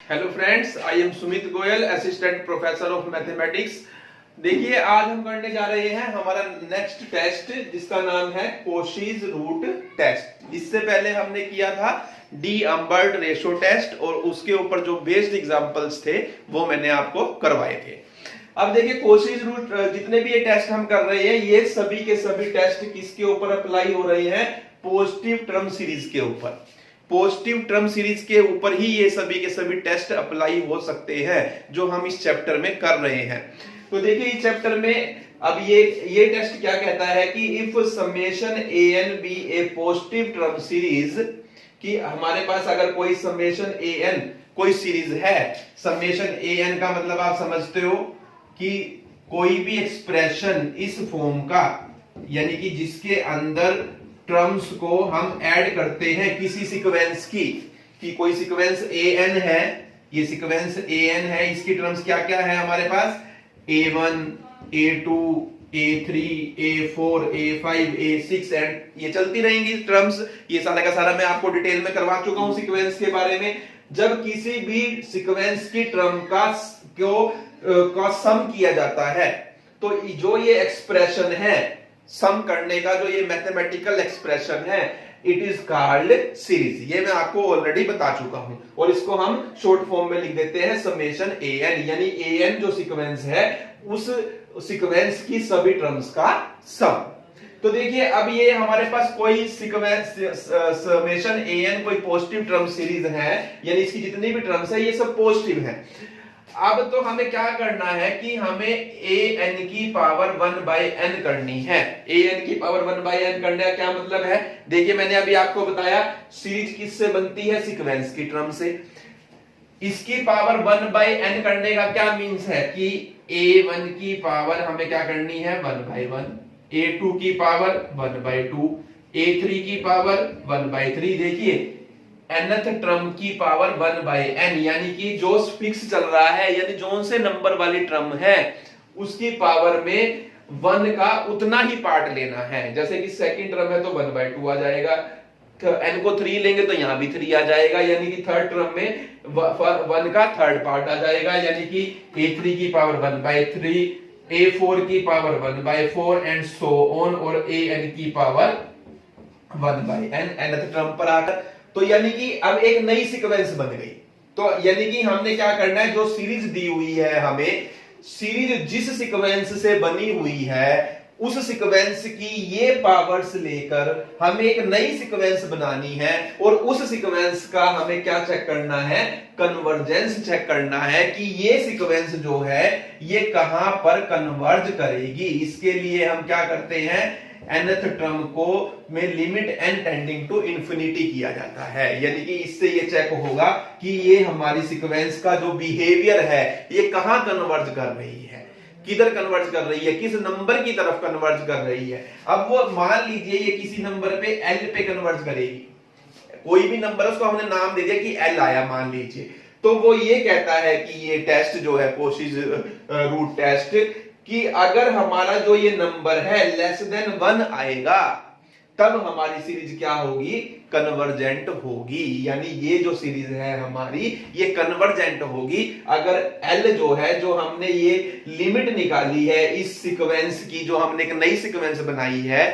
Hello friends, I am Sumit Goyal, assistant professor of mathematics. देखिए, आज हम करने जा रहे हैं हमारा नेक्स्ट टेस्ट जिसका नाम है कोशीज रूट टेस्ट। इससे पहले हमने किया था डी अम्बर्ट रेशो टेस्ट और उसके ऊपर जो बेस्ड एग्जांपल्स थे वो मैंने आपको करवाए थे। अब देखिए, कोशीज रूट जितने भी ये टेस्ट हम कर रहे हैं ये सभी के सभी टेस्ट किसके ऊपर अप्लाई हो रहे हैं? पॉजिटिव टर्म सीरीज के ऊपर। पॉजिटिव टर्म सीरीज के ऊपर ही ये सभी के सभी टेस्ट अप्लाई हो सकते हैं जो हम इस चैप्टर में कर रहे हैं। तो देखिए, इस चैप्टर में अब ये टेस्ट क्या कहता है कि if summation a n be a positive term series, कि हमारे पास अगर कोई समेशन ए एन कोई सीरीज है, समेशन ए एन का मतलब आप समझते हो कि कोई भी एक्सप्रेशन इस फॉर्म का, यानी कि जिसके अंदर टर्म्स को हम ऐड करते हैं किसी सीक्वेंस की, कि कोई सीक्वेंस ए एन है, ये सीक्वेंस ए एन है, इसकी टर्म्स क्या क्या है हमारे पास? A1, A2, A3, A4, A5, A6 and ये चलती रहेंगी टर्म्स। ये सारा का सारा मैं आपको डिटेल में करवा चुका हूं सीक्वेंस के बारे में। जब किसी भी सीक्वेंस की टर्म का सम किया जाता है तो जो ये एक्सप्रेशन है, सम करने का जो ये मैथमेटिकल एक्सप्रेशन है, इट इज कॉल्ड सीरीज। ये मैं आपको ऑलरेडी बता चुका हूं और इसको हम शॉर्ट फॉर्म में लिख देते हैं समेशन ए एन, यानी ए एन जो सीक्वेंस है उस सीक्वेंस की सभी टर्म्स का सम। तो देखिए, अब ये हमारे पास कोई सीक्वेंस समेशन ए एन कोई पॉजिटिव टर्म सीरीज है, यानी इसकी जितनी भी टर्म्स है ये सब पॉजिटिव है। अब तो हमें क्या करना है कि हमें ए एन की पावर 1/n करनी है। ए एन की पावर 1/n करने का क्या मतलब है? देखिए, मैंने अभी आपको बताया सीरीज किससे बनती है? सीक्वेंस की टर्म से। इसकी पावर 1/n करने का क्या मीन्स है कि a1 की पावर हमें क्या करनी है? 1/1, a2 की पावर 1/2, a3 की पावर 1/3। देखिए, nth टर्म की पावर 1/n, यानी कि जो फिक्स चल रहा है, यानी जो से नंबर वाली टर्म है उसकी पावर में 1 का उतना ही पार्ट लेना है। जैसे कि सेकंड टर्म है तो 1/2 आ जाएगा, n को 3 लेंगे तो यहां भी 3 आ जाएगा, यानी कि थर्ड टर्म में 1 का थर्ड पार्ट आ जाएगा, यानी कि a3 की पावर 1/3, a4 की पावर 1/4 एंड सो ऑन, और an की पावर 1/n nth टर्म पर आकर। तो यानी कि अब एक नई सीक्वेंस बन गई। तो यानी कि हमने क्या करना है, जो सीरीज दी हुई है हमें, सीरीज जिस सीक्वेंस से बनी हुई है उस सीक्वेंस की ये पावर्स लेकर हमें एक नई सीक्वेंस बनानी है, और उस सीक्वेंस का हमें क्या चेक करना है? कन्वर्जेंस चेक करना है कि ये सीक्वेंस जो है ये कहां पर कन्वर्ज करेगी। इसके लिए हम क्या करते हैं? nth टर्म को में limit n tending to infinity किया जाता है, यानी कि इससे ये चेक होगा कि ये हमारी सीक्वेंस का जो बिहेवियर है ये कहां कन्वर्ज कर रही है, किधर कन्वर्ज कर रही है, किस नंबर की तरफ कन्वर्ज कर रही है। अब वो मान लीजिए ये किसी नंबर पे L पे कन्वर्ज करेगी, कोई भी नंबर उसको हमने नाम दे दिया कि L आया मान लीजिए, तो वो ये कहता है कि ये टेस्ट जो है कोशीज रूट टेस्ट, कि अगर हमारा जो ये नंबर है लेस देन 1 आएगा तब हमारी सीरीज क्या होगी? कन्वर्जेंट होगी। यानी ये जो सीरीज है हमारी ये कन्वर्जेंट होगी अगर L जो है, जो हमने ये लिमिट निकाली है इस सीक्वेंस की, जो हमने एक नई सीक्वेंस बनाई है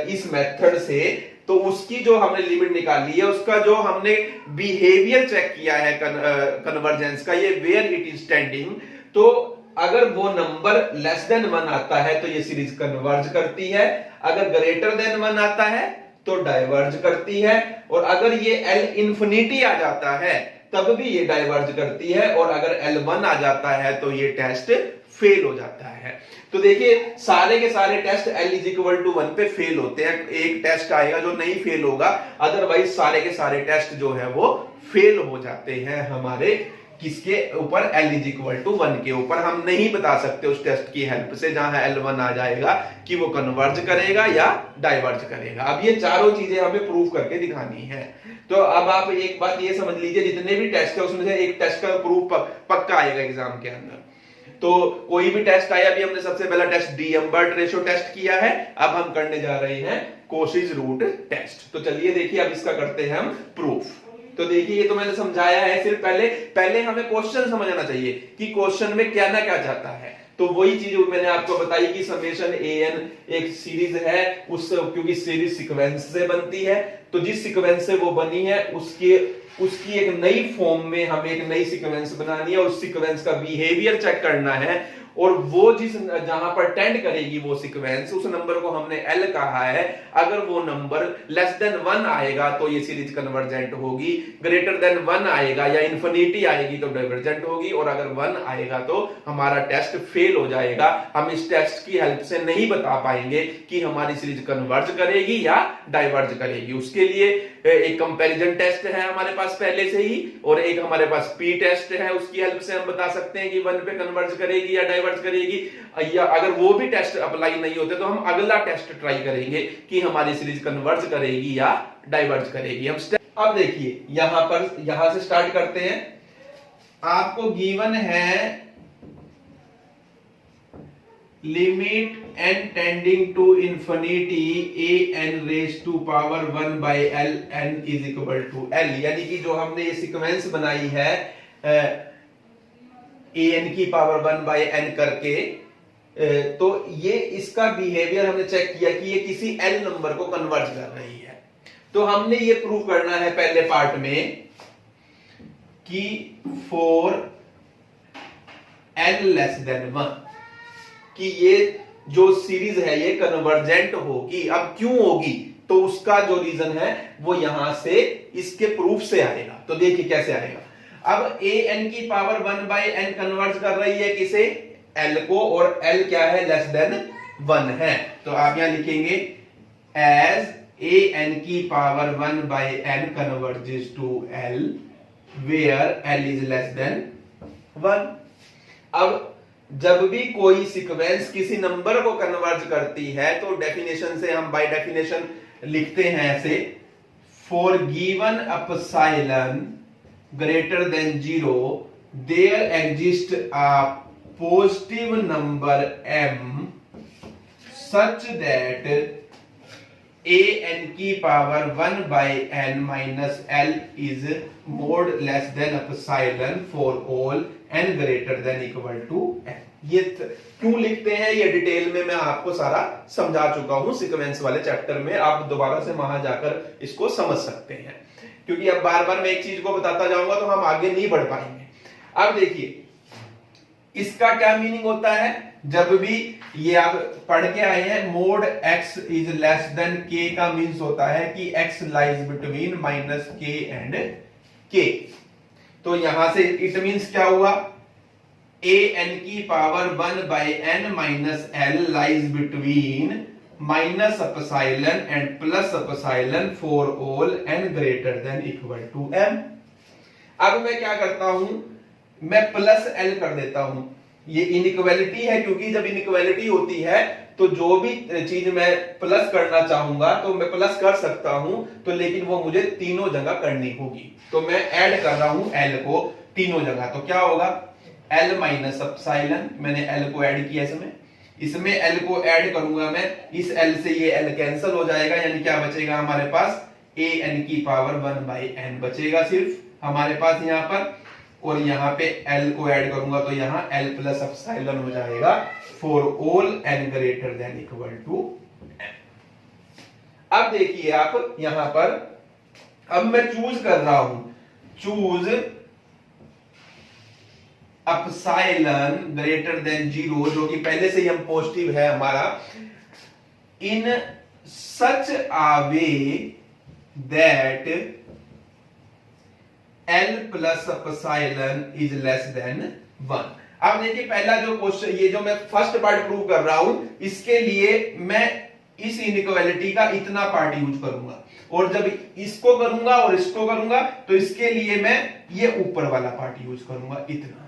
इस मेथड से, तो उसकी जो हमने लिमिट निकाली है उसका जो हमने बिहेवियर चेक किया है कन्वर्जेंस का, ये वेयर इट इज टेंडिंग, तो अगर वो नंबर लेस देन 1 आता है तो ये सीरीज कन्वर्ज करती है, अगर ग्रेटर देन 1 आता है तो डाइवर्ज करती है, और अगर ये L इंफिनिटी आ जाता है तब भी ये डाइवर्ज करती है, और अगर L1 आ जाता है तो ये टेस्ट फेल हो जाता है। तो देखिए, सारे के सारे टेस्ट L = 1 पे फेल होते हैं। एक टेस्ट आएगा जो नहीं फेल होगा, अदरवाइज सारे के सारे टेस्ट जो है वो फेल हो जाते हैं हमारे किसके ऊपर? L = 1 के ऊपर। हम नहीं बता सकते उस टेस्ट की हेल्प से जहां L1 आ जाएगा कि वो कन्वर्ज करेगा या डाइवर्ज करेगा। अब ये चारों चीजें हमें प्रूफ करके दिखानी है। तो अब आप एक बात ये समझ लीजिए, जितने भी टेस्ट है उसमें से एक टेस्ट का प्रूफ पक्का आएगा एग्जाम के अंदर। तो कोई भी टेस्ट आया, अभी हमने सबसे पहला टेस्ट डी अम्बर्ट रेशो टेस्ट किया है, अब हम करने जा रहे हैं कोशीज रूट टेस्ट। तो चलिए देखिए, अब इसका करते हैं हम प्रूफ। तो देखिए ये तो मैंने समझाया है, सिर्फ पहले हमें क्वेश्चन समझना चाहिए कि क्वेश्चन में क्या ना क्या चाहता है। तो वही चीज मैंने आपको बताई कि समेशन an एक सीरीज है, उस क्योंकि सीरीज सीक्वेंस से बनती है, तो जिस सीक्वेंस से वो बनी है उसकी एक नई फॉर्म में हमें एक नई सीक्वेंस बनानी है और उस सीक्वेंस का बिहेवियर चेक करना है, और वो जहां पर टेंड करेगी वो सीक्वेंस, उस नंबर को हमने L कहा है। अगर वो नंबर लेस देन 1 आएगा तो ये सीरीज कन्वर्जेंट होगी, ग्रेटर देन 1 आएगा या इंफिनिटी आएगी तो डाइवर्जेंट होगी, और अगर 1 आएगा तो हमारा टेस्ट फेल हो जाएगा। हम इस टेस्ट की हेल्प से नहीं बता पाएंगे कि हमारी सीरीज कन्वर्ज करेगी या डाइवर्ज करेगी। उसके लिए एक कंपैरिजन टेस्ट है हमारे पास पहले से ही, और एक हमारे पास पी टेस्ट है, उसकी हेल्प से हम बता सकते हैं कि 1 पे कन्वर्ज करेगी या डाइवर्ज करेगी। या अगर वो भी टेस्ट अप्लाई नहीं होते तो हम अगला टेस्ट ट्राई करेंगे कि हमारी सीरीज कन्वर्ज करेगी या डाइवर्ज करेगी। अब देखिए यहां से स्टार्ट करते हैं। आपको गिवन है limit n tending to infinity an raise to power 1 by l n is equal to l, यानी कि जो हमने ये सीक्वेंस बनाई है an की पावर 1 बाई n करके, तो ये इसका बिहेवियर हमने चेक किया कि ये किसी l नंबर को कन्वर्ज कर रही है। तो हमने ये प्रूव करना है पहले पार्ट में कि फॉर n लेस देन 1 कि ये जो सीरीज है ये कन्वर्जेंट होगी। अब क्यों होगी, तो उसका जो रीजन है वो यहां से इसके प्रूफ से आएगा। तो देखिए कैसे आएगा। अब an की पावर 1 बाई n कन्वर्ज कर रही है किसे, l को, और l क्या है, लेस देन 1 है। तो आप यहां लिखेंगे एज an की power 1 by n converges to l where l is less than 1। अब जब भी कोई सीक्वेंस किसी नंबर को कन्वर्ज करती है तो डेफिनेशन से हम बाय डेफिनेशन लिखते हैं ऐसे, for given epsilon greater than 0 there exist a positive number m such that an की power 1 by n minus l is mod less than epsilon for all n greater than equal to n। ये क्यों लिखते हैं ये detail में मैं आपको सारा समझा चुका हूं सीक्वेंस वाले चैप्टर में, आप दोबारा से वहां जाकर इसको समझ सकते हैं, क्योंकि अब बार बार मैं एक चीज को बताता जाऊंगा तो हम आगे नहीं बढ़ पाएंगे। अब देखिए इसका क्या मीनिंग होता है, जब भी ये आप पढ़ के आए हैं mode x is less then k का मीन्स होता है कि x lies between minus k and k। तो यहां से इट मीन्स क्या हुआ, an की power 1 by n minus l lies between minus epsilon and plus epsilon for all n greater than equal to m। अब मैं क्या करता हूं, मैं प्लस l कर देता हूं। ये इनइक्वालिटी है, क्योंकि जब इनइक्वालिटी होती है तो जो भी चीज मैं प्लस करना चाहूंगा तो मैं प्लस कर सकता हूं, तो लेकिन वो मुझे तीनों जगह करनी होगी। तो मैं ऐड कर रहा हूं l को तीनों जगह, तो क्या होगा l माइनस एप्सिलॉन, मैंने l को ऐड किया इसमें l को ऐड करूंगा मैं, इस l से ये l कैंसिल हो जाएगा, यानी क्या बचेगा हमारे पास an की पावर 1 बाई n बचेगा सिर्फ हमारे पास यहाँ पर, और यहाँ पे l को ऐड करूंगा तो यहाँ l प्लस एप्सिलॉन हो जाएगा for all n greater than equal to n। अब देखिए आप यहां पर, अब मैं चूज कर रहा हूं, चूज एप्सिलॉन ग्रेटर देन 0 जो कि पहले से ही हम पॉजिटिव है हमारा, in such a way that l plus epsilon is less than 1। अब देखिए पहला जो क्वेश्चन, ये जो मैं फर्स्ट पार्ट प्रूव कर रहा हूं, इसके लिए मैं इस इनइक्वालिटी का इतना पार्ट यूज करूंगा, और जब इसको करूंगा और इसको करूंगा तो इसके लिए मैं ये ऊपर वाला पार्ट यूज करूंगा इतना।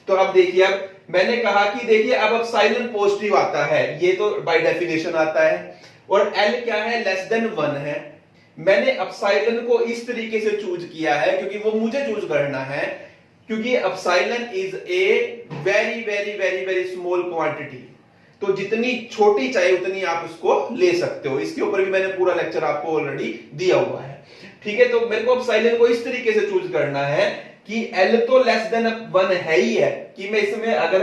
तो अब देखिए, अब मैंने कहा कि देखिए अब एप्सिलॉन पॉजिटिव आता है, ये तो बाय डेफिनेशन आता है, और l क्या है, लेस देन 1 है। मैंने एप्सिलॉन को इस तरीके से चूज किया है क्योंकि वो मुझे चूज करना है, क्योंकि epsilon is a very very very very small quantity, तो जितनी छोटी चाहिए उतनी आप उसको ले सकते हो। इसके ऊपर भी मैंने पूरा लेक्चर आपको ऑलरेडी दिया हुआ है। ठीक है, तो मेरे को एप्सिलॉन को इस तरीके से चूज करना है कि L तो लेस देन 1 है ही है, कि मैं इसमें अगर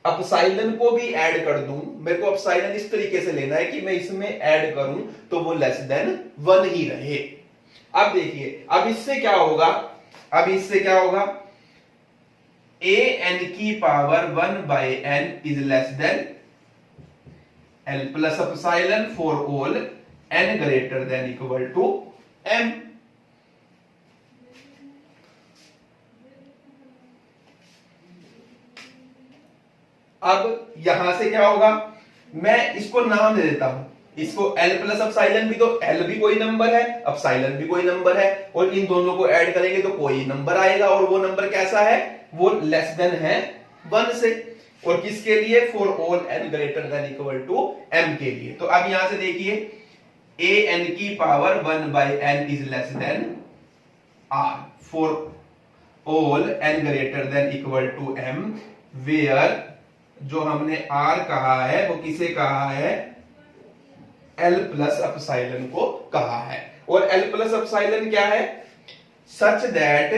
एप्सिलॉन को भी ऐड कर दूं, मेरे को एप्सिलॉन इस तरीके से लेना है कि मैं इसमें ऐड करूं तो वो लेस देन 1 ही रहे। अब देखिए, अब इससे क्या होगा, a n की power 1 by n is less than L plus epsilon for all n greater than equal to m। अब यहां से क्या होगा, मैं इसको नाम दे देता हूं, इसको L प्लस एप्सिलॉन भी, तो L भी कोई नंबर है, एप्सिलॉन भी कोई नंबर है, और इन दोनों को ऐड करेंगे तो कोई नंबर आएगा, और वो नंबर कैसा है, वो लेस देन है 1 से। और किसके लिए, for all n greater than equal to m के लिए। तो अब यहां से देखिए, a n की power 1 by n is less than r for all n greater than equal to m, where जो हमने r कहा है वो किसे कहा है, L प्लस एप्सिलॉन को कहा है। और L प्लस एप्सिलॉन क्या है, such that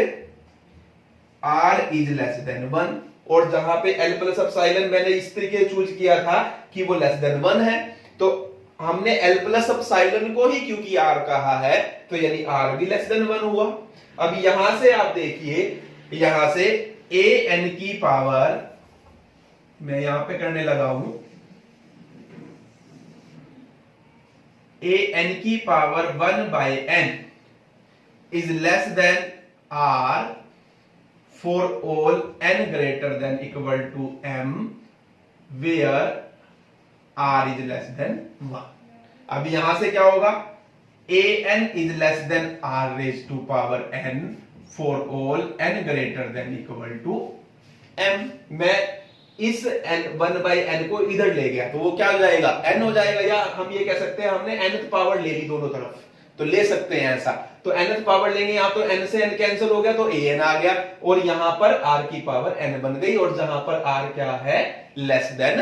r is less than 1, और जहां पे L प्लस एप्सिलॉन मैंने इस तरीके से चूज किया था कि वो लेस देन 1 है, तो हमने L प्लस एप्सिलॉन को ही क्योंकि r कहा है तो यानी r भी लेस देन 1 हुआ। अब यहां से आप देखिए, यहां से a n की पावर, मैं यहां पे करने लगा हूं, a n की power 1 by n is less than r for all n greater than equal to m, where r is less than 1। अब यहां से क्या होगा, a n is less than r raise to power n for all n greater than equal to m। मैं इस n 1 by n को इधर ले गया तो वो क्या हो जाएगा, n हो जाएगा, या हम ये कह सकते हैं हमने nth पावर ले ली दोनों तरफ, तो ले सकते हैं ऐसा। तो nth पावर लेंगे यहां, तो n से n कैंसिल हो गया तो an आ गया, और यहां पर r की पावर n बन गई, और जहां पर r क्या है, लेस देन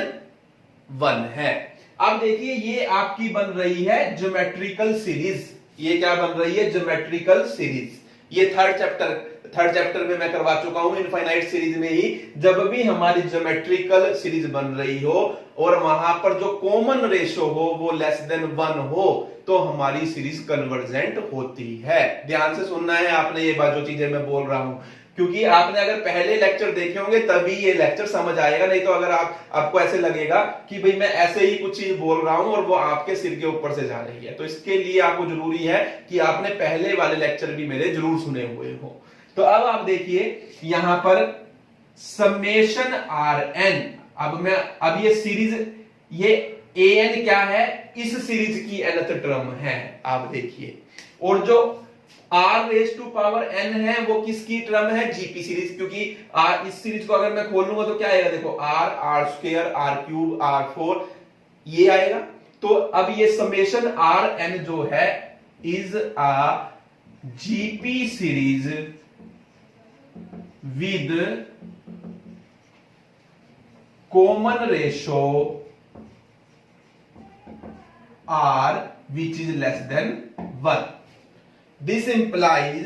1 है। अब देखिए, ये आपकी बन रही है ज्योमेट्रिकल सीरीज। ये क्या बन रही है, ज्योमेट्रिकल सीरीज। ये थर्ड चैप्टर में मैं करवा चुका हूं, इनफाइनाइट सीरीज में ही। जब भी हमारी ज्योमेट्रिकल सीरीज बन रही हो और वहां पर जो कॉमन रेशो हो वो लेस देन 1 हो, तो हमारी सीरीज कन्वर्जेंट होती है। ध्यान से सुनना है आपने ये बात, जो चीजें मैं बोल रहा हूं, क्योंकि आपने अगर पहले लेक्चर देखे होंगे तभी ये लेक्चर समझ आएगा, नहीं तो अगर आपको ऐसे लगेगा कि भाई मैं ऐसे ही कुछ चीज बोल रहा हूं और वो आपके सिर के ऊपर से जा रही है। तो इसके लिए आपको जरूरी है कि आपने पहले वाले लेक्चर भी मेरे जरूर सुने हुए हो। तो अब आप देखिए यहां पर समेशन Rn, अब ये सीरीज, ये an क्या है, इस सीरीज की nth टर्म है, आप देखिए। और जो r raise to power n है वो किसकी टर्म है, जीपी सीरीज, क्योंकि r, इस सीरीज को अगर मैं खोलूंगा तो क्या आएगा, देखो r स्क्वायर r³ r4 ये आएगा। तो अब ये समेशन Rn जो है is a GP series with common ratio r which is less than 1. This implies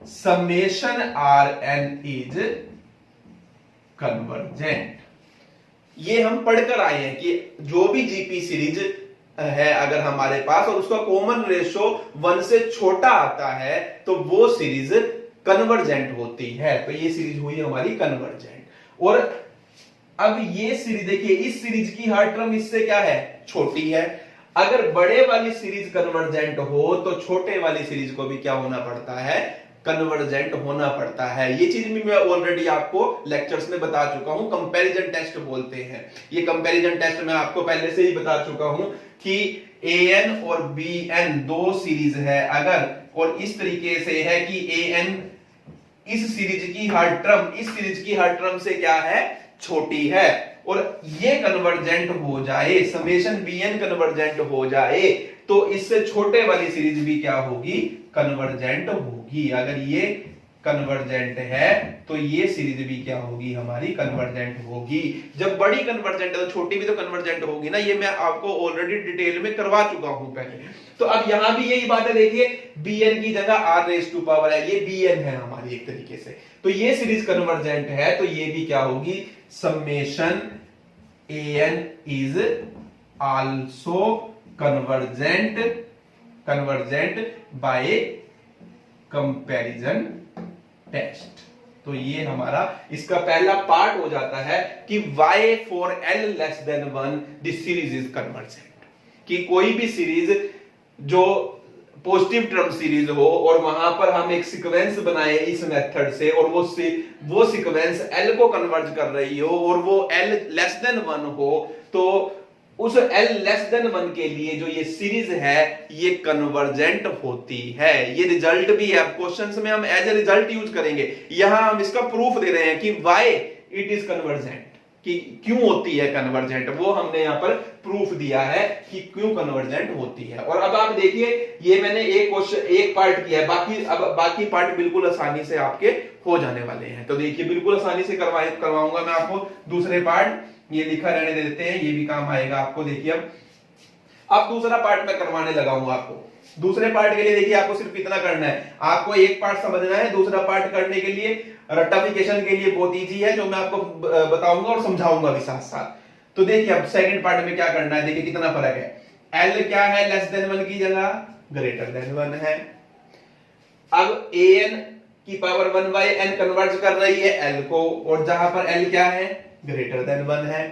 summation Rn is convergent. ये हम पढ़कर आए हैं कि जो भी जीपी सीरीज है अगर हमारे पास और उसका कॉमन रेशो 1 से छोटा आता है तो वो सीरीज कन्वर्जेंट होती है। तो ये सीरीज हुई हमारी कन्वर्जेंट। और अब ये सीरीज देखिए, इस सीरीज की हर टर्म इससे क्या है, छोटी है। अगर बड़े वाली सीरीज कन्वर्जेंट हो तो छोटे वाली सीरीज को भी क्या होना पड़ता है, कन्वर्जेंट होना पड़ता है। ये चीज भी मैं ऑलरेडी आपको लेक्चर्स में बता चुका हूं, कंपैरिजन टेस्ट बोलते हैं। ये कंपैरिजन टेस्ट मैं आपको पहले से ही बता चुका हूं कि an और bn दो सीरीज है अगर, और इस तरीके से है कि an इस सीरीज की हर टर्म, इस सीरीज की हर टर्म से क्या है, छोटी है, और ये कन्वर्जेंट हो जाए, समेशन bn कन्वर्जेंट हो जाए तो इससे छोटे वाली सीरीज भी क्या होगी, कन्वर्जेंट होगी। अगर ये कन्वर्जेंट है तो ये सीरीज भी क्या होगी, हमारी कन्वर्जेंट होगी। जब बड़ी कन्वर्जेंट है तो छोटी भी तो कन्वर्जेंट होगी ना, ये मैं आपको ऑलरेडी डिटेल में करवा चुका हूं पहले। तो अब यहां भी यही बात है, देखिए bn की जगह r रेज टू पावर है, ये bn है हमारी एक तरीके से, तो ये सीरीज कन्वर्जेंट है तो ये भी क्या होगी, summation an is also convergent by comparison test. तो ये हमारा इसका पहला पार्ट हो जाता है कि y for l less than 1 this series is convergent, कि कोई भी सीरीज जो पॉजिटिव टर्म सीरीज हो और वहां पर हम एक सीक्वेंस बनाए इस मेथड से और वो सीक्वेंस l को कन्वर्ज कर रही हो और वो l लेस देन 1 हो, तो उस l लेस देन 1 के लिए जो ये सीरीज है ये कन्वर्जेंट होती है। ये रिजल्ट भी है, क्वेश्चंस में हम एज ए रिजल्ट यूज करेंगे। यहां हम इसका प्रूफ दे रहे हैं कि why इट इज कन्वर्जेंट, कि क्यों होती है कन्वर्जेंट, वो हमने यहां पर प्रूफ दिया है कि क्यों कन्वर्जेंट होती है। और अब आप देखिए ये मैंने एक पार्ट किया है, बाकी पार्ट बिल्कुल आसानी से आपके हो जाने वाले हैं। तो देखिए बिल्कुल आसानी से करवाऊंगा मैं आपको दूसरे पार्ट, ये लिखा रहने देते हैं, ये भी काम आएगा आपको। देखिए अब दूसरा पार्ट मैं करवाने लगा हूं आपको। दूसरे पार्ट के लिए देखिए आपको सिर्फ इतना करना है, आपको एक पार्ट समझना है, दूसरा पार्ट करने के लिए रट्टाफिकेशन के लिए बहुत इजी है, जो मैं आपको बताऊंगा और समझाऊंगा भी साथ साथ। तो देखिए अब सेकंड पार्ट में क्या करना है, देखिए कितना फर्क है। एल क्या है, लेस देन 1 की जगह ग्रेटर देन 1 है। अब an की पावर 1 बाय n कन्वर्ट कर रही है l को, और जहां पर l क्या है, ग्रेटर देन 1 है।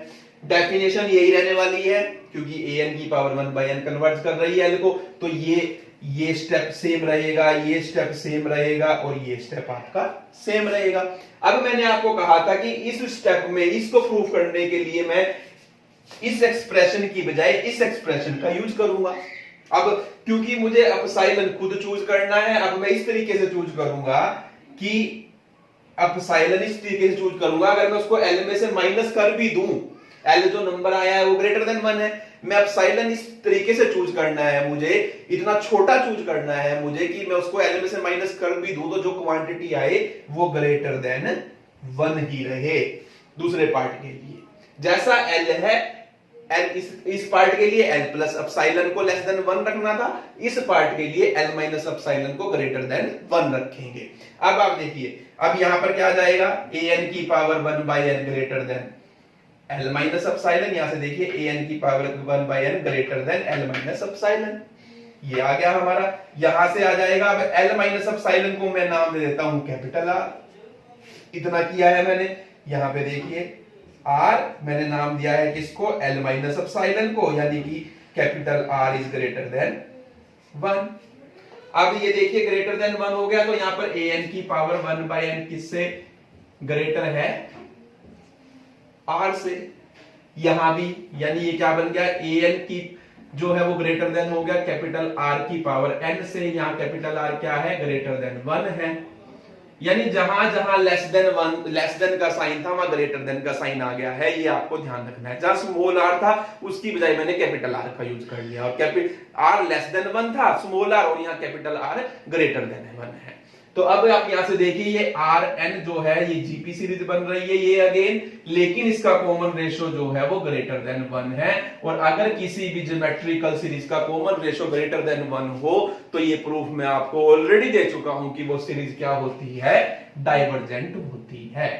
डेफिनेशन यही रहने वाली है क्योंकि an की पावर 1 बाय n कन्वर्ट कर रही है l को, तो ये स्टेप सेम रहेगा, ये स्टेप सेम रहेगा और ये स्टेप आपका सेम रहेगा। अब मैंने आपको कहा था कि इस स्टेप में इसको प्रूफ करने के लिए मैं इस एक्सप्रेशन की बजाय इस एक्सप्रेशन का यूज करूंगा। अब क्योंकि मुझे एप्सिलॉन खुद चूज करना है, अब मैं इस तरीके से चूज करूंगा कि एप्सिलॉन इस तरीके से चूज करूंगा, अगर मैं उसको l में से माइनस कर भी दूं, l जो नंबर आया है वो ग्रेटर देन 1 है, मैं एप्सिलॉन इस तरीके से चूज करना है, मुझे इतना छोटा चूज करना है मुझे कि मैं उसको l में से माइनस कर भी दूं तो जो क्वांटिटी आए वो ग्रेटर देन 1 ही रहे। दूसरे पार्ट के लिए जैसा l है, l इस पार्ट के लिए l प्लस एप्सिलॉन को लेस देन 1 रखना था, इस पार्ट के लिए l माइनस एप्सिलॉन को ग्रेटर देन 1 रखेंगे। अब आप देखिए अब यहां पर क्या आ जाएगा, an की power 1 by n greater than l minus epsilon, यहां से देखिए an की power 1 by n greater than l minus epsilon, ये आ गया हमारा। यहां से आ जाएगा अब l माइनस एप्सिलॉन को मैं नाम दे देता हूं कैपिटल R, इतना किया है मैंने। यहां पे देखिए R मैंने नाम दिया है किसको, l माइनस एप्सिलॉन को, यानी कि capital R is greater than 1। अब ये देखिए ग्रेटर देन 1 हो गया, तो यहां पर an की पावर 1 बाय n किससे ग्रेटर है, R से। यहां भी यानी ये क्या बन गया, an की जो है वो ग्रेटर देन हो गया कैपिटल R की पावर n से, यहां कैपिटल R क्या है, ग्रेटर देन 1 है। यानी जहां जहां लेस देन 1 लेस देन का साइन था वहां ग्रेटर देन का साइन आ गया है, ये आपको ध्यान रखना है। जहां स्मॉल r था उसकी बजाय मैंने कैपिटल R का यूज कर लिया, और कैपिटल R लेस देन 1 था स्मॉल r, और यहां कैपिटल R ग्रेटर देन 1 है। तो अब आप यहां से देखिए ये Rn जो है ये GP सीरीज बन रही है ये अगेन, लेकिन इसका कॉमन रेशो जो है वो ग्रेटर देन 1 है। और अगर किसी भी ज्योमेट्रिकल सीरीज का कॉमन रेशो ग्रेटर देन 1 हो तो ये प्रूफ मैं आपको ऑलरेडी दे चुका हूं कि वो सीरीज क्या होती है, डाइवर्जेंट होती है।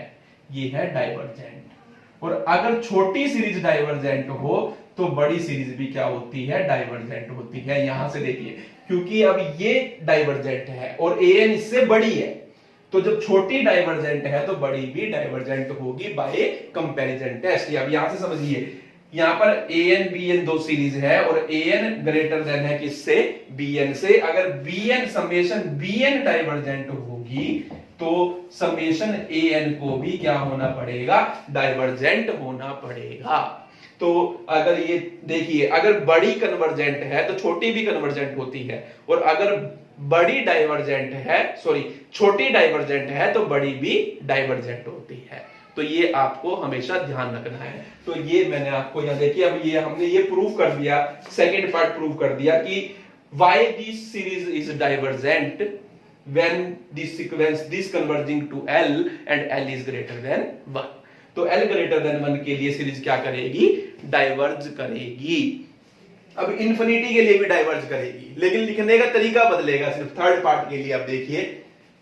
ये है डाइवर्जेंट। और अगर छोटी सीरीज डाइवर्जेंट हो तो बड़ी सीरीज भी क्या होती है, डाइवर्जेंट होती है। यहां से देखिए क्योंकि अब ये डाइवर्जेंट है और an इससे बड़ी है, तो जब छोटी डाइवर्जेंट है तो बड़ी भी डाइवर्जेंट होगी बाय कंपैरिजन टेस्ट। अब यहां से समझिए यहां पर an bn दो सीरीज है और an ग्रेटर देन है किससे, bn से। अगर bn समेशन bn डाइवर्जेंट होगी तो समेशन an को भी क्या होना पड़ेगा, डाइवर्जेंट होना पड़ेगा। तो अगर ये देखिए अगर बड़ी कन्वर्जेंट है तो छोटी भी कन्वर्जेंट होती है, और अगर बड़ी डाइवर्जेंट है छोटी डाइवर्जेंट है तो बड़ी भी डाइवर्जेंट होती है। तो ये आपको हमेशा ध्यान रखना है। तो ये मैंने आपको यहां देखिए अब ये हमने ये प्रूव कर दिया, सेकंड पार्ट प्रूव कर दिया कि why this series is divergent when this sequence this converging to L and L is greater than 1। तो L greater than 1 के लिए सीरीज क्या करेगी, डाइवर्ज करेगी। अब इन्फिनिटी के लिए भी डाइवर्ज करेगी, लेकिन लिखने का तरीका बदलेगा सिर्फ। थर्ड पार्ट के लिए अब देखिए,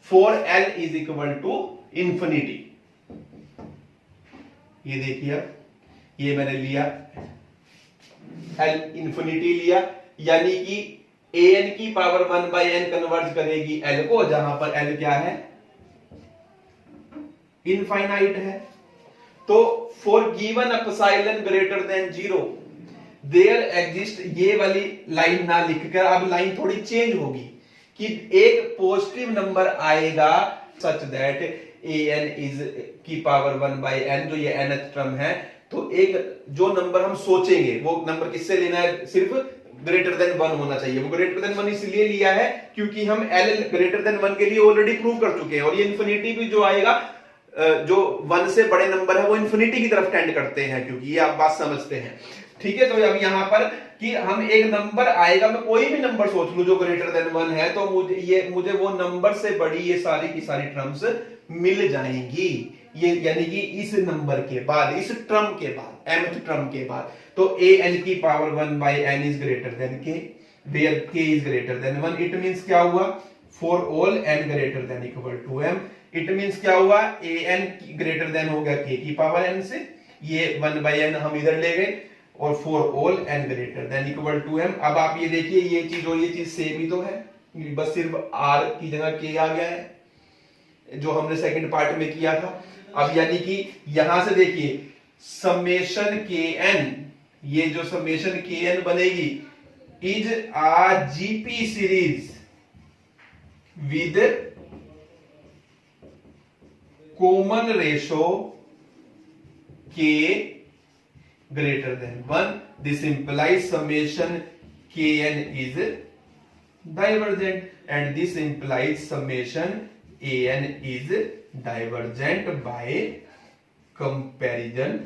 for L is equal to infinity, ये देखिए अब ये मैंने लिया L इंफिनिटी लिया, यानी कि an की पावर 1 बाई n कन्वर्ज करेगी L को, जहां पर L क्या है, इनफाइनाइट है। तो for given epsilon greater than 0 there exist, ये वाली लाइन ना लिखकर अब लाइन थोड़ी चेंज होगी कि एक पॉजिटिव नंबर आएगा सच दैट an इज की पावर 1 बाई n, जो ये nth टर्म है। तो एक जो नंबर हम सोचेंगे वो नंबर किससे लेना है, सिर्फ ग्रेटर देन 1 होना चाहिए। वो ग्रेटर देन 1 इसलिए लिया है क्योंकि हम L ग्रेटर देन 1 के लिए ऑलरेडी प्रूव कर चुके हैं, और ये इन्फिनिटी भी जो आएगा, जो 1 से बड़े नंबर है वो इन्फिनिटी की तरफ टेंड करते हैं, क्योंकि ये आप बात समझते हैं। ठीक है, तो अब यहां पर कि हम एक नंबर आएगा, मैं कोई भी नंबर सोच लूं जो ग्रेटर देन 1 है, तो मुझे वो नंबर से बड़ी ये सारी की सारी टर्म्स मिल जाएंगी, ये यानी कि इस नंबर के बाद, इस टर्म के बाद, mth टर्म के बाद। तो an की power 1 by n is greater than k, where k is greater than 1। It means क्या हुआ, for all n greater than equal to m। It means क्या हुआ, an ग्रेटर देन हो गया k की पावर n से, ये 1 बाई n हम इधर ले गए, और for all n greater than equal to m। अब आप ये देखिए, ये चीज और ये चीज सेम ही तो है, बस सिर्फ r की जगह k आ गया है, जो हमने सेकंड पार्ट में किया था। अब यानी कि यहां से देखिए, समेशन kn, ये जो समेशन kn बनेगी is a GP series with common ratio k greater than 1। this implies summation kn is divergent, and this implies summation an is divergent by comparison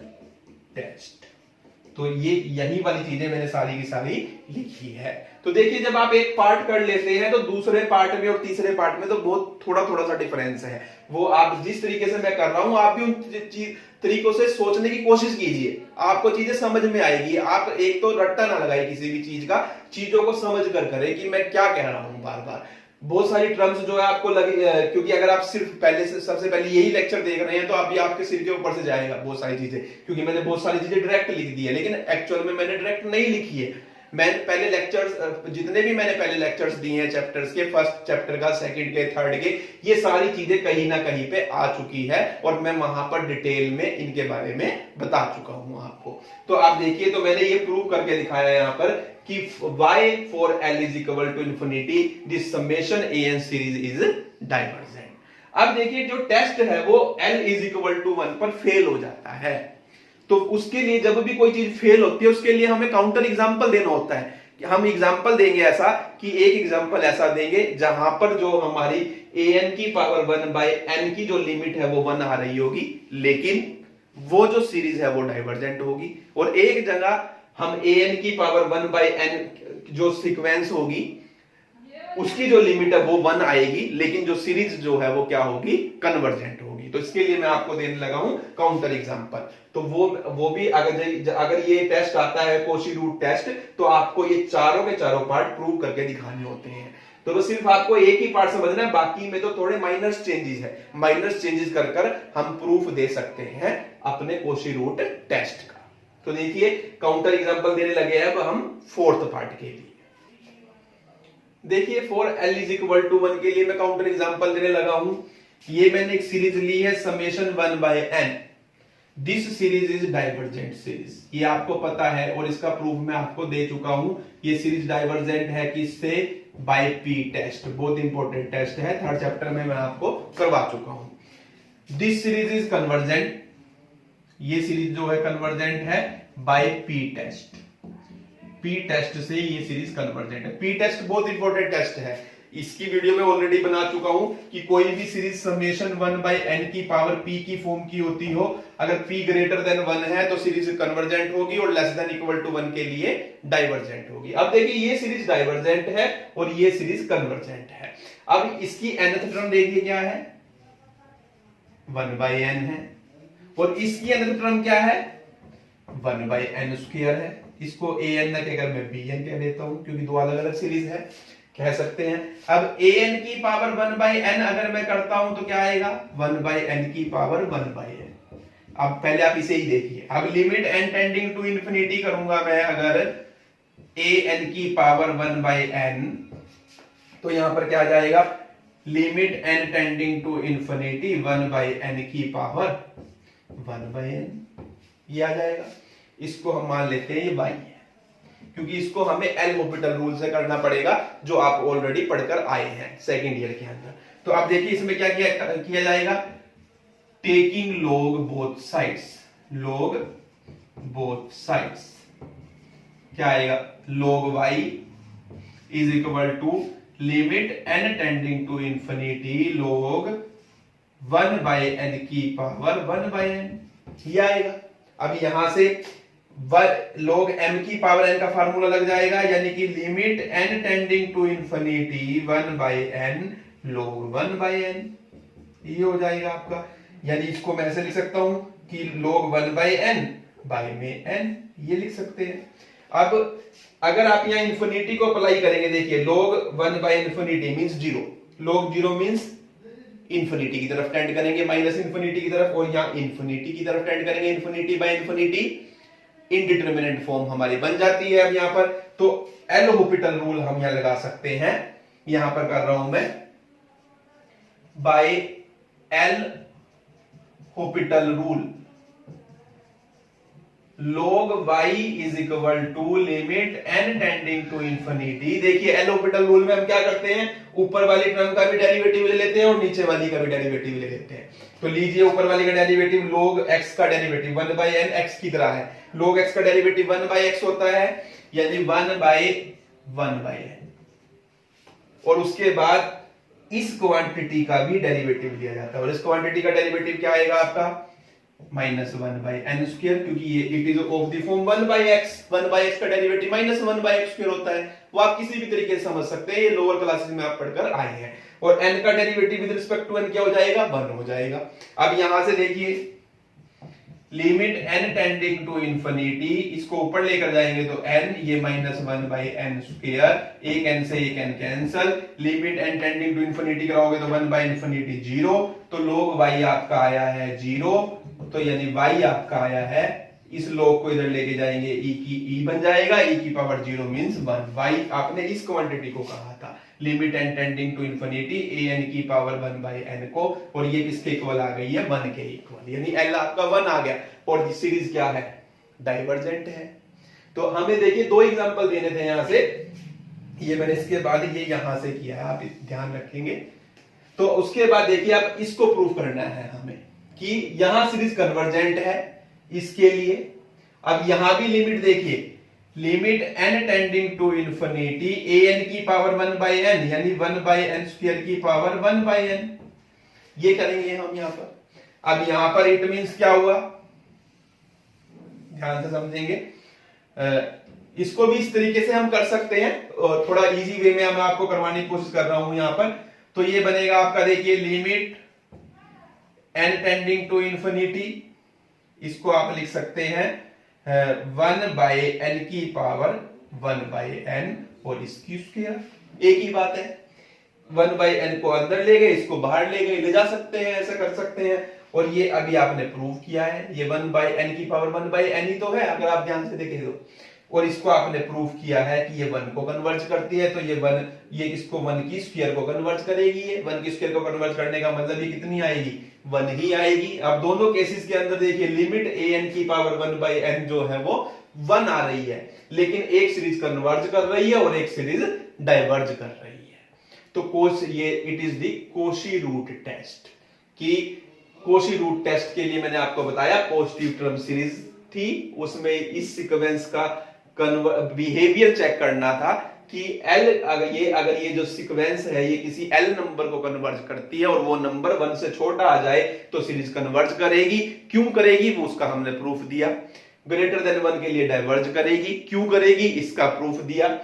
test। तो ये यही वाली चीजें मैंने सारी की सारी लिखी है। तो देखिए, जब आप एक पार्ट कर लेते हैं तो दूसरे पार्ट में और तीसरे पार्ट में तो बहुत थोड़ा थोड़ा सा डिफरेंस है। वो आप जिस तरीके से मैं कर रहा हूं, आप भी उन तरीकों से सोचने की कोशिश कीजिए, आपको चीजें समझ में आएगी। आप एक तो रट्टा ना लगाए किसी भी चीज का, चीजों को समझ कर करें कि मैं क्या कह रहा हूं बार बार। बहुत सारी टर्म्स जो है आपको लगे, क्योंकि अगर आप सिर्फ पहले से सबसे पहले यही लेक्चर देख रहे हैं तो अभी आपके सिर के ऊपर से जाएगा बहुत सारी चीजें, क्योंकि मैंने बहुत सारी चीजें डायरेक्ट लिख दी है, लेकिन एक्चुअल में मैंने डायरेक्ट नहीं लिखी है। मैं पहले लेक्चर्स, जितने भी मैंने पहले लेक्चर्स दिए हैं चैप्टर्स के, फर्स्ट चैप्टर का, सेकंड के, थर्ड के, ये सारी चीजें कहीं ना कहीं पे आ चुकी है, और मैं वहां पर डिटेल में इनके बारे में बता चुका हूं आपको। तो आप देखिए, तो मैंने ये प्रूव करके दिखाया है यहाँ पर कि y for L is equal to infinity, this summation an series is divergent। अब देखिए, जो टेस्ट है वो L is equal to 1 पर फेल हो जाता है, तो उसके लिए जब भी कोई चीज फेल होती है उसके लिए हमें काउंटर एग्जांपल देना होता है। कि हम एग्जांपल देंगे ऐसा कि एक एग्जांपल ऐसा देंगे जहां पर जो हमारी an की पावर 1 बाई n की जो लिमिट है वो 1 आ रही होगी, लेकिन वो जो सीरीज है वो डाइवर्जेंट होगी। और एक जगह हम an की पावर 1 बाई n जो सीक्वेंस होगी उसकी जो लिमिट है वो 1 आएगी, लेकिन जो सीरीज जो है वो क्या होगी, कन्वर्जेंट होगी। तो इसके लिए मैं आपको देने लगा हूं काउंटर एग्जांपल। तो वो भी अगर ये टेस्ट आता है कोशी रूट टेस्ट, तो आपको ये चारों के चारों पार्ट प्रूव करके दिखाने होते हैं। तो बस सिर्फ आपको एक ही पार्ट समझना है, बाकी में तो थोड़े माइनस चेंजेस है, माइनस चेंजेस कर हम प्रूफ दे सकते हैं अपने कोशी रूट टेस्ट का। तो देखिए, काउंटर एग्जांपल देने लगे हैं अब हम फोर्थ पार्ट के लिए। देखिए, for L is equal to 1 के लिए मैं काउंटर एग्जांपल देने लगा हूं। ये मैंने एक सीरीज ली है summation 1 by n। This series is divergent series, ये आपको पता है और इसका प्रूफ मैं आपको दे चुका हूं। ये सीरीज डाइवर्जेंट है किससे, बाय P टेस्ट, बहुत इंपॉर्टेंट टेस्ट है, थर्ड चैप्टर में मैं आपको करवा चुका हूं। दिस सीरीज इज कन्वर्जेंट, ये सीरीज जो है कन्वर्जेंट है by P test. P test से ये सीरीज कन्वर्जेंट है। P टेस्ट बहुत इंपॉर्टेंट टेस्ट है। इसकी वीडियो में ऑलरेडी बना चुका हूं कि कोई भी सीरीज समेशन 1 बाय n की पावर p की फॉर्म की होती हो, अगर p ग्रेटर देन 1 है तो सीरीज कन्वर्जेंट होगी और लेस देन इक्वल टू 1 के लिए डाइवर्जेंट होगी। अब देखिए ये सीरीज डाइवर्जेंट है और ये सीरीज कन्वर्जेंट है। अब इसकी nth टर्म देखिए क्या है, 1 बाय n है, और इसकी nth टर्म क्या है, 1 बाय n स्क्वायर है। इसको an न कहकर मैं bn कह देता हूं क्योंकि दो अलग अलग सीरीज है, कह सकते हैं। अब an की पावर 1 बाय n अगर मैं करता हूं तो क्या आएगा, 1 बाय n की पावर 1 बाय n। अब पहले आप इसे ही देखिए। अब limit n tending to infinity करूंगा मैं अगर an की पावर 1 बाय n, तो यहां पर क्या आ जाएगा, limit n tending to infinity 1 by n की पावर 1 बाय n, ये आ जाएगा। इसको हम मान लेते हैं ये y है, क्योंकि इसको हमें एल हॉस्पिटल रूल से करना पड़ेगा जो आप ऑलरेडी पढ़कर आए हैं सेकेंड ईयर के अंदर। तो आप देखिए इसमें क्या किया जाएगा, taking log both sides, log both sides क्या आएगा, log y is equal to limit n tending to infinity log 1 by n की पावर 1 बाय n, ये आएगा। अब यहां से log m की पावर n का फार्मूला लग जाएगा, यानी कि limit n tending to infinity 1 by n log 1 by n, ये हो जाएगा आपका। यानी इसको मैं ऐसे लिख सकता हूं कि log 1 बाय n बाय में n, ये लिख सकते हैं। अब अगर आप यहां इंफिनिटी को अप्लाई करेंगे, देखिए log 1 by infinity means 0, log 0 means infinity की तरफ टेंड करेंगे, माइनस इंफिनिटी की तरफ, और यहां इंफिनिटी की तरफ टेंड करेंगे, infinity by infinity, indeterminate form हमारी बन जाती है। अब यहां पर तो एल हॉस्पिटल रूल हम यहां लगा सकते हैं, यहां पर कर रहा हूं मैं by L hospital rule log y is equal to limit n tending to infinity. देखिए एल हॉस्पिटल रूल में हम क्या करते हैं, ऊपर वाली टर्म का भी डेरिवेटिव ले लेते हैं और नीचे वाली का भी डेरिवेटिव ले लेते हैं। तो लीजिए ऊपर वाली का डेरिवेटिव log x का डेरिवेटिव 1 बाय n x की तरह है, log x का डेरिवेटिव 1 बाय x होता है, यानी 1 बाय n, और उसके बाद इस क्वांटिटी का भी डेरिवेटिव लिया जाता है, और इस क्वांटिटी का डेरिवेटिव क्या आएगा आपका, माइनस 1 बाय n स्क्वायर, क्योंकि ये it is of the form 1 by x, 1 by x का derivative minus 1 by x square होता है। वो आप किसी भी तरीके से समझ सकते हैं, ये लोअर क्लासेस में आप पढ़कर आए हैं। और n का derivative with respect to n क्या हो जाएगा, 1 हो जाएगा। अब यहां से देखिए limit n tending to infinity, इसको ऊपर लेकर जाएंगे तो n, ये माइनस 1 बाय n स्क्वायर, एक n से एक n cancel, limit n tending to infinity कराओगे तो 1 बाय इंफिनिटी 0, तो log y आपका आया है 0, तो यानी y आपका आया है, इस log को इधर लेके जाएंगे e की e बन जाएगा, e की पावर 0 मींस 1, y आपने इस क्वांटिटी को कहा था, limit n tending to infinity an की पावर 1 बाय n को, और ये किसके इक्वल आ गई है, 1 के इक्वल, यानी l आपका 1 आ गया, और सीरीज क्या है, डाइवर्जेंट है। तो हमें देखिए दो एग्जांपल देने थे यहां से, ये मैंने इसके बाद ये यहां से किया है, आप ध्यान रखेंगे। तो उसके बाद देखिए आप इसको प्रूव करना है हमें कि यहां सीरीज कन्वर्जेंट है इसके लिए। अब यहां भी लिमिट देखिए, limit n tending to infinity an की पावर 1 बाय n, यानी 1 बाय n स्क्वायर की पावर 1 बाय n, ये करेंगे हम यहां पर। अब यहां पर इट मींस क्या हुआ, ध्यान से समझेंगे, इसको भी इस तरीके से हम कर सकते हैं, थोड़ा इजी वे में मैं आपको करवाने की कोशिश कर रहा हूं यहां पर। तो ये बनेगा आपका, देखिए limit n tending to infinity, इसको आप लिख सकते हैं 1 बाय n की पावर 1 बाय n और इसकी स्क्वायर, एक ही बात है। 1 बाय n को अंदर ले गए, इसको बाहर ले गए, ले जा सकते हैं, ऐसा कर सकते हैं। और ये अभी आपने प्रूव किया है, ये 1 बाय n की पावर 1 बाय n ही तो है अगर आप ध्यान से देखें तो। और इसको आपने प्रूव किया है कि ये 1 को कन्वर्ज करती है, तो ये 1, ये इसको 1 की स्क्वायर को कन्वर्ज करेगी, ये 1 की स्क्वायर को कन्वर्ज करने का मतलब ये कितनी आएगी, 1 ही आएगी। अब दोनों केसेस के अंदर देखिए लिमिट an की पावर 1 बाय n जो है वो 1 आ रही है, लेकिन एक सीरीज कन्वर्ज कर रही है और एक सीरीज डाइवर्ज कर रही है। तो कोश ये it is the Cauchy root test, कि कोशी रूट टेस्ट के लिए मैंने आपको बताया पॉजिटिव टर्म सीरीज थी, उसमें इस सीक्वेंस का बिहेवियर चेक करना था कि L अगर ये जो सीक्वेंस है ये किसी L नंबर को कन्वर्ज करती है और वो नंबर 1 से छोटा आ जाए तो सीरीज कन्वर्ज करेगी। क्यों करेगी वो उसका हमने प्रूफ दिया। ग्रेटर देन 1 के लिए डाइवर्ज करेगी। क्यों करेगी इसका प्रूफ दिया।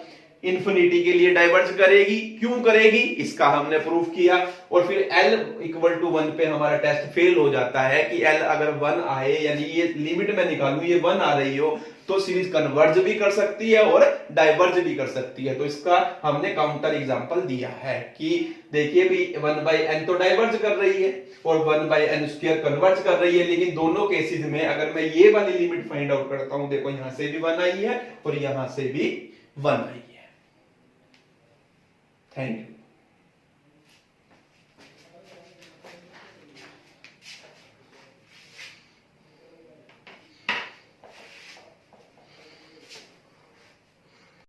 इन्फिनिटी के लिए डाइवर्ज करेगी। क्यों करेगी इसका हमने प्रूफ किया। और फिर L इक्वल टू 1 पे हमारा टेस्ट फेल हो जाता है कि L अगर 1 आए, यानी ये लिमिट में निकालूं ये 1 आ रही हो तो सीरीज कन्वर्ज भी कर सकती है और डाइवर्ज भी कर सकती है। तो इसका हमने काउंटर एग्जांपल दिया है कि देखिए भी 1/n तो डाइवर्ज कर रही है और 1/n² कन्वर्ज कर रही है, लेकिन दोनों केसेस में अगर मैं ये वाली लिमिट फाइंड आउट करता हूं, देखो यहां से भी 1 आई है और यहां से भी 1 आई है। Thank you.